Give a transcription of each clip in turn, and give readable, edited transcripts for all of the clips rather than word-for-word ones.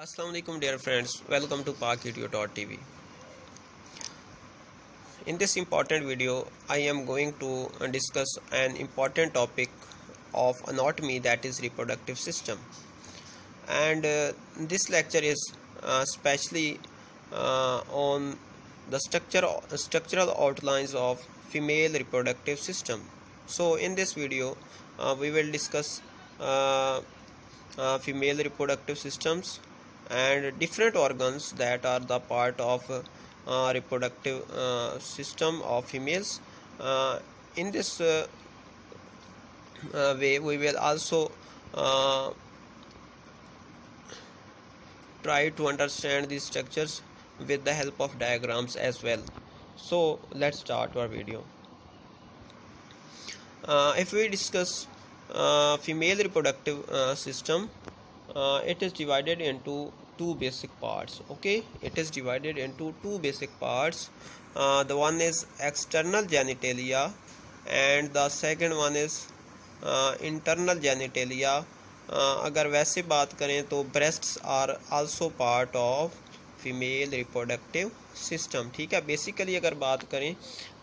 Assalamu alaikum dear friends, welcome to PakVideo.tv. In this important video, I am going to discuss an important topic of anatomy, that is reproductive system. And this lecture is specially on the structural outlines of female reproductive system. So in this video, we will discuss female reproductive systems and different organs that are the part of reproductive system of females. In this way, we will also try to understand these structures with the help of diagrams as well. So let's start our video. If we discuss female reproductive system, it is divided into two basic parts. Okay, it is divided into two basic parts. The one is external genitalia and the second one is internal genitalia. अगर वैसे बात करें तो breasts are also part of female reproductive system. ठीक है, basically अगर बात करें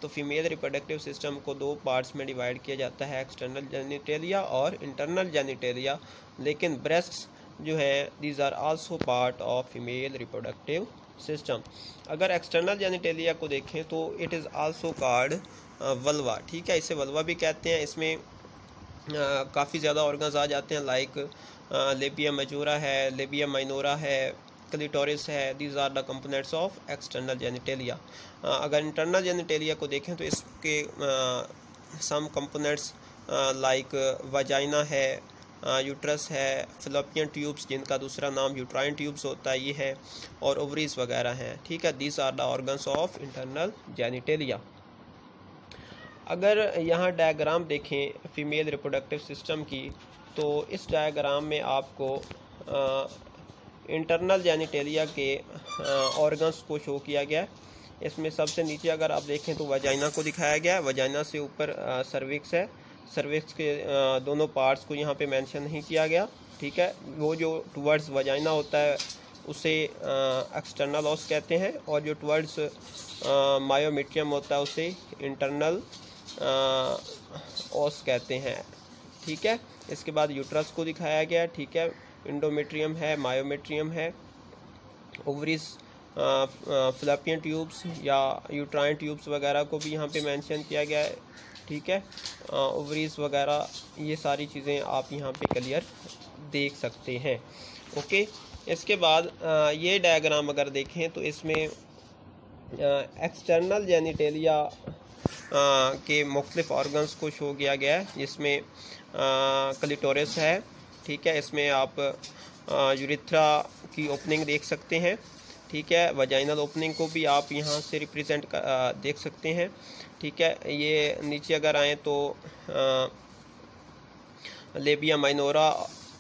तो फीमेल रिप्रोडक्टिव सिस्टम को दो पार्ट्स में डिवाइड किया जाता है, एक्सटर्नल जेनिटेलिया और इंटरनल जेनिटेलिया. लेकिन ब्रेस्ट्स जो है these are also part of female reproductive system. अगर एक्सटर्नल जेनिटेलिया को देखें तो it is also called vulva. ठीक है, इसे वल्वा भी कहते हैं. इसमें काफ़ी ज़्यादा ऑर्गन्स आ जाते हैं, लाइक लेबिया मेजोरा है, लेबिया माइनोरा है, क्लिटोरिस है. These are the components of external genitalia. अगर इंटरनल जेनिटेलिया को देखें तो इसके सम कंपोनेंट्स लाइक वजाइना है, यूट्रस है, फिलोपियन ट्यूब्स जिनका दूसरा नाम यूट्राइन ट्यूब्स होता है ये है, और ओवरीज वगैरह हैं. ठीक है, these are the organs of internal genitalia. अगर यहाँ डायग्राम देखें फीमेल रिप्रोडक्टिव सिस्टम की, तो इस डायग्राम में आपको इंटरनल जेनिटेलिया के ऑर्गन्स को शो किया गया है. इसमें सबसे नीचे अगर आप देखें तो वजाइना को दिखाया गया है. वजाइना से ऊपर सर्विक्स है. सर्विक्स के दोनों पार्ट्स को यहाँ पे मेंशन नहीं किया गया. ठीक है, वो जो टुवर्ड्स वजाइना होता है उसे एक्सटर्नल ऑस कहते हैं, और जो टुवर्ड्स मायोमेट्रियम होता है उसे इंटरनल ऑस कहते हैं. ठीक है, इसके बाद यूट्रस को दिखाया गया. ठीक है, इंडोमेट्रियम है, मायोमेट्रियम है, ओवरीज, फिलोपियन ट्यूब्स या यूट्राइन ट्यूब्स वगैरह को भी यहाँ पे मेंशन किया गया है. ठीक है, ओवरीज वगैरह ये सारी चीज़ें आप यहाँ पे क्लियर देख सकते हैं. ओके, इसके बाद ये डायग्राम अगर देखें तो इसमें एक्सटर्नल जेनिटेलिया के मुख्तलिफ ऑर्गन्स को शो किया गया है, जिसमें क्लिटोरिस है. ठीक है, इसमें आप यूरिथ्रा की ओपनिंग देख सकते हैं. ठीक है, वजाइनल ओपनिंग को भी आप यहाँ से रिप्रेजेंट देख सकते हैं. ठीक है, ये नीचे अगर आएँ तो लेबिया माइनोरा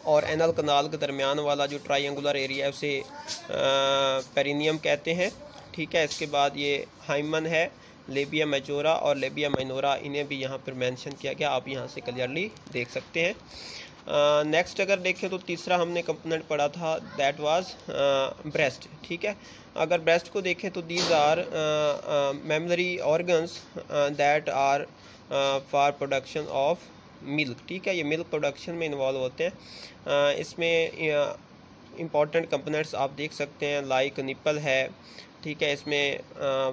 और एनल कनाल के दरमियान वाला जो ट्रायंगुलर एरिया है उसे पेरिनियम कहते हैं. ठीक है, इसके बाद ये हाइमन है, लेबिया मेजोरा और लेबिया माइनोरा, इन्हें भी यहाँ पर मेंशन किया गया, आप यहाँ से क्लियरली देख सकते हैं. नेक्स्ट अगर देखें तो तीसरा हमने कंपोनेंट पढ़ा था, दैट वाज ब्रेस्ट. ठीक है, अगर ब्रेस्ट को देखें तो these are mammary organs that are for production of milk. ठीक है, ये मिल्क प्रोडक्शन में इन्वॉल्व होते हैं. इसमें इम्पॉर्टेंट कंपोनेंट्स आप देख सकते हैं, लाइक निपल है. ठीक है, इसमें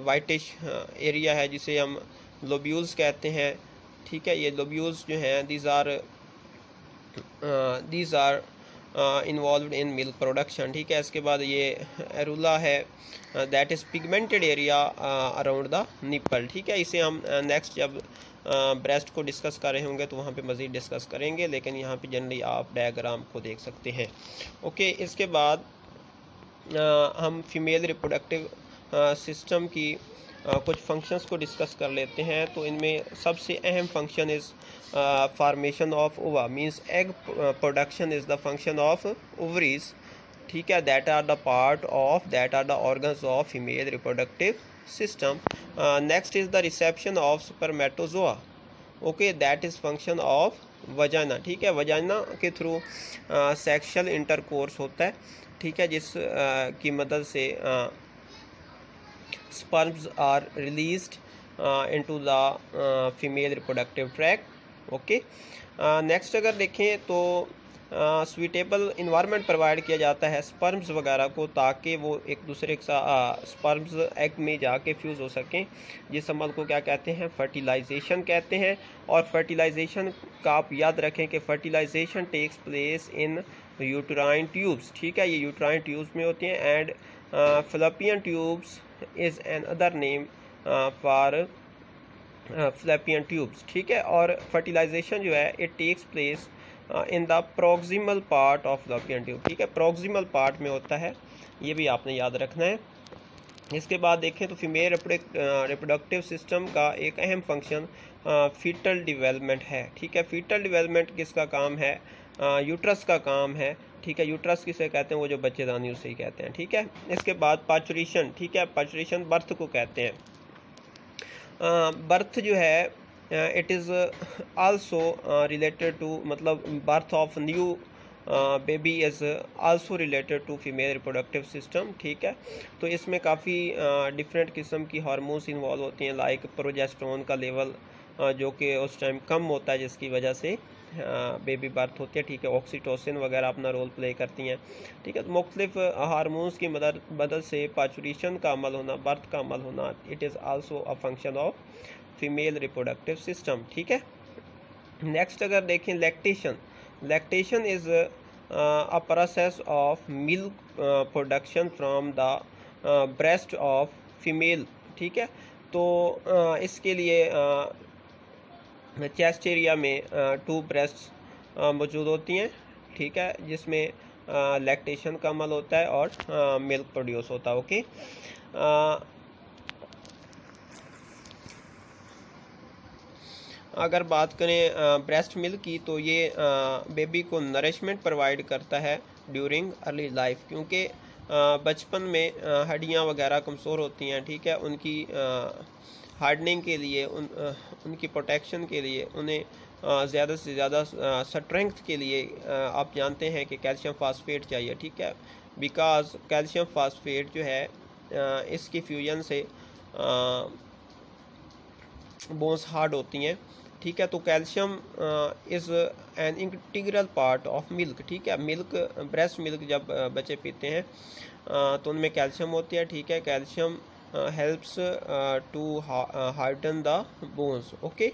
वाइटिश एरिया है जिसे हम लोब्यूल्स कहते हैं. ठीक है, ये लोब्यूल्स जो हैं these are involved in milk production. ठीक है, इसके बाद ये एरुला है, that is pigmented area around the nipple. ठीक है, इसे हम नेक्स्ट जब ब्रेस्ट को डिस्कस कर रहे होंगे तो वहाँ पे मज़ीद डिस्कस करेंगे, लेकिन यहाँ पे जनरली आप डायग्राम को देख सकते हैं. ओके, इसके बाद हम फीमेल रिप्रोडक्टिव सिस्टम की कुछ फंक्शंस को डिस्कस कर लेते हैं. तो इनमें सबसे अहम function is formation of ova, means egg production is the function of ovaries. ठीक है, that are the organs of female reproductive system. Next is the reception of spermatozoa. Okay, that is function of vagina. ठीक है, वजाना के through sexual intercourse होता है. ठीक है, जिस की मदद से sperms are released into the female reproductive tract. Okay, next अगर देखें तो स्वीटेबल इन्वायरमेंट प्रोवाइड किया जाता है स्पर्म्स वगैरह को, ताकि वो एक दूसरे के साथ स्पर्म्स एग में जाके फ्यूज़ हो सकें। जिस अमल को क्या कहते हैं, फर्टिलाइजेशन कहते हैं। और फर्टिलाइजेशन का आप याद रखें कि fertilization takes place in uterine tubes. ठीक है, ये यूट्राइन ट्यूब्स में होती हैं। And fallopian tubes is another name for fallopian tubes. ठीक है, और फर्टिलाइजेशन जो है it takes place in the proximal part of fallopian tube. ठीक है, प्रोक्सिमल पार्ट में होता है, ये भी आपने याद रखना है। इसके बाद देखें तो फीमेल रिप्रोडक्टिव सिस्टम का एक अहम फंक्शन फीटल डेवलपमेंट है। ठीक है, फीटल डेवलपमेंट किसका काम है, यूट्रस का काम है। ठीक है, यूट्रस किसे कहते हैं, वो जो बच्चेदानी उसे ही कहते हैं। ठीक है, इसके बाद पाचुरेशन। ठीक है, पाचुरेशन बर्थ को कहते हैं। बर्थ जो है it is also related to, मतलब birth of new baby is also related to female reproductive system. ठीक है, तो इसमें काफ़ी डिफरेंट किस्म की हार्मोन्स इन्वॉल्व होती हैं, लाइक प्रोजेस्टेरोन का लेवल जो कि उस टाइम कम होता है, जिसकी वजह से बेबी बर्थ होती है। ठीक है, ऑक्सीटोसिन वगैरह अपना रोल प्ले करती हैं। ठीक है, तो मुख्तलिफ हार्मोन्स की मदद से पाचुरेशन का अमल होना, बर्थ का अमल होना, it is also a function of female reproductive system. ठीक है, नेक्स्ट अगर देखें lactation. Lactation is a process of milk production from the breast of female. ठीक है, तो इसके लिए चेस्ट एरिया में 2 ब्रेस्ट मौजूद होती हैं। ठीक है, जिसमें लैक्टेशन का अमल होता है और मिल्क प्रोड्यूस होता है। ओके, अगर बात करें ब्रेस्ट मिल्क की, तो ये बेबी को नरिशमेंट प्रोवाइड करता है ड्यूरिंग अर्ली लाइफ, क्योंकि बचपन में हड्डियाँ वगैरह कमज़ोर होती हैं। ठीक है, उनकी हार्डनिंग के लिए, उनकी प्रोटेक्शन के लिए, उन्हें ज़्यादा से ज़्यादा स्ट्रेंथ के लिए आप जानते हैं कि कैल्शियम फास्फेट चाहिए। ठीक है, बिकॉज कैल्शियम फास्फेट जो है इसकी फ्यूजन से बोन्स हार्ड होती हैं। ठीक है, तो calcium is an integral part of milk. ठीक है, मिल्क, ब्रेस्ट मिल्क जब बच्चे पीते हैं तो उनमें कैल्शियम होती है। ठीक है, calcium helps to harden the bones. Okay,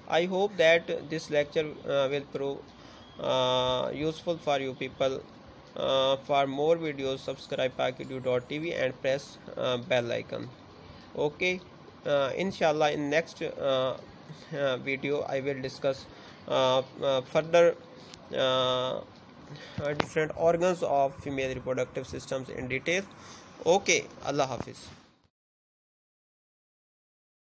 I hope that this lecture will prove useful for you people. For more videos, subscribe pakedu.tv and press bell icon. Okay, inshallah in next video I will discuss further different organs of female reproductive systems in detail. Okay, Allah Hafiz.